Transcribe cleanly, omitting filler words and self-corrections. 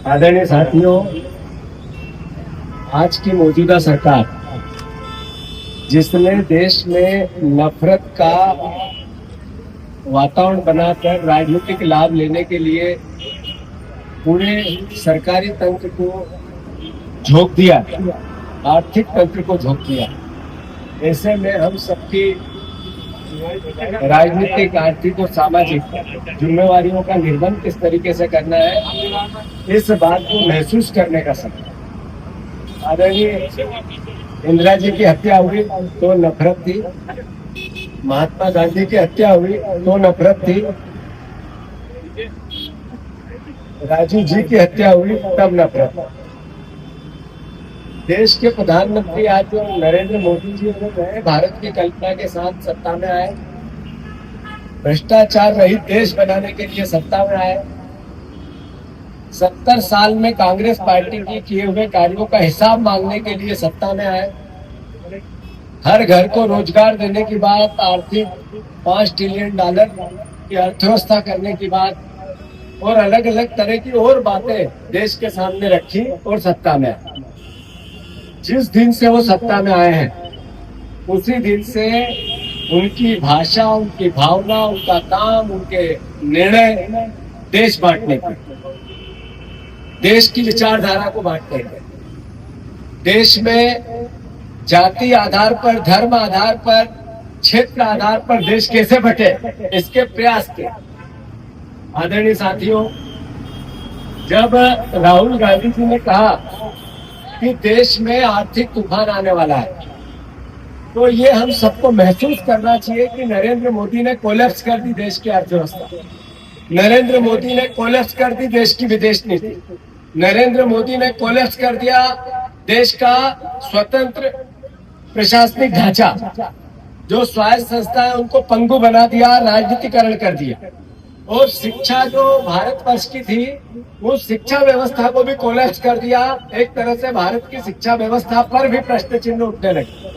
आदरणीय साथियों, आज की मौजूदा सरकार जिसने देश में नफरत का वातावरण बनाकर राजनीतिक लाभ लेने के लिए पूरे सरकारी तंत्र को झोंक दिया, आर्थिक तंत्र को झोंक दिया, ऐसे में हम सबकी राजनीतिक, आर्थिक और सामाजिक जिम्मेवारियों का निर्वहन किस तरीके से करना है, इस बात को महसूस करने का समय। आदरणीय इंदिरा जी की हत्या हुई तो नफरत थी, महात्मा गांधी की हत्या हुई तो नफरत थी, राजीव जी की हत्या हुई तब नफरत। देश के प्रधानमंत्री आज जो नरेंद्र मोदी जी ने भारत की कल्पना के साथ सत्ता में आए, भ्रष्टाचार रहित देश बनाने के लिए सत्ता में आए, 70 साल में कांग्रेस पार्टी की किए हुए कार्यों का हिसाब मांगने के लिए सत्ता में आए, हर घर को रोजगार देने की बात, आर्थिक $5 ट्रिलियन की अर्थव्यवस्था करने की बात और अलग अलग तरह की और बातें देश के सामने रखी और सत्ता में आए। जिस दिन से वो सत्ता में आए हैं उसी दिन से उनकी भाषा, उनकी भावना, उनका काम, उनके निर्णय देश बांटने के, देश की विचारधारा को बांटने के, देश में जाति आधार पर, धर्म आधार पर, क्षेत्र आधार पर देश कैसे बटे, इसके प्रयास के। आदरणीय साथियों, जब राहुल गांधी जी ने कहा कि देश में आर्थिक तूफान आने वाला है, तो ये हम सबको महसूस करना चाहिए कि नरेंद्र मोदी ने कोलैप्स कर दी देश की अर्थव्यवस्था, नरेंद्र मोदी ने कोलैप्स कर दी देश की विदेश नीति, नरेंद्र मोदी ने कोलैप्स कर दिया देश का स्वतंत्र प्रशासनिक ढांचा, जो स्वायत्त संस्था है उनको पंगु बना दिया, राजनीतिकरण कर दिया, और शिक्षा जो भारतवर्ष की थी उस शिक्षा व्यवस्था को भी कोलैप्स कर दिया। एक तरह से भारत की शिक्षा व्यवस्था पर भी प्रश्न चिन्ह उठने लगे।